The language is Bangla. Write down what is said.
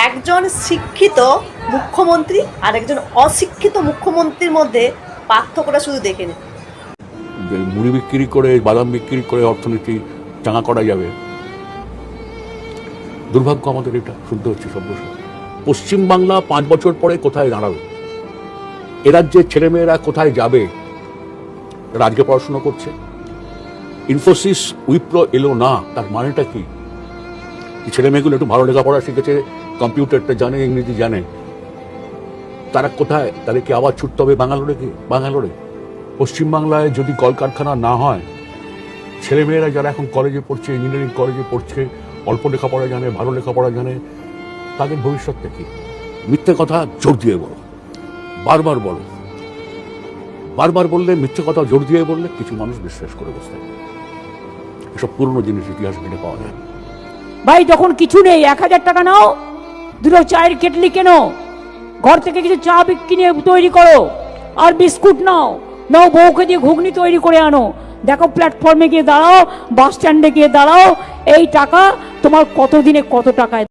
একজন শিক্ষিত মুখ্যমন্ত্রী আর একজন অশিক্ষিত মুখ্যমন্ত্রীর মধ্যে পার্থক্যটা শুধু দেখে নিন। মুড়ি বিক্রি করে, বাদাম বিক্রি করে অর্থনীতি চাঙা করা যাবে, দুর্ভাগ্য আমাদের এটা শুনতে হচ্ছে সব বছর। পশ্চিমবাংলা 5 বছর পরে কোথায় দাঁড়াবে? এ রাজ্যের ছেলেমেয়েরা কোথায় যাবে? রাজ্যে পড়াশোনা করছে, ইনফোসিস উইপ্রো এলো না, তার মানেটা কি? ছেলে মেয়েগুলো একটু ভালো লেখাপড়া শিখেছে, কম্পিউটারটা জানে, ইংরেজি জানে, তারা কোথায়? তাদেরকে আবার ছুটতে হবে বাঙ্গালোরে। পশ্চিমবাংলায় যদি কলকারখানা না হয়, ছেলেমেয়েরা যারা এখন কলেজে পড়ছে, ইঞ্জিনিয়ারিং কলেজে পড়ছে, অল্প লেখাপড়া জানে, ভালো লেখাপড়া জানে, তাদের ভবিষ্যৎটা কি? মিথ্যে কথা জোর দিয়ে বলো, বারবার বলো, বারবার বললে, মিথ্যে কথা জোর দিয়ে বললে কিছু মানুষ বিশ্বাস করে বসতে। এসব পুরনো জিনিস ইতিহাস ঘেটে পাওয়া যায়। ভাই যখন কিছু নেই 1000 টাকা নাও, দুটো চায়ের কেটলি কেনো, ঘর থেকে কিছু চা কিনে তৈরি করো, আর বিস্কুট নাও, বউকে দিয়ে ঘুগনি তৈরি করে আনো, দেখো প্ল্যাটফর্মে গিয়ে দাঁড়াও, বাস স্ট্যান্ডে গিয়ে দাঁড়াও, এই টাকা তোমার কতদিনে কত টাকায়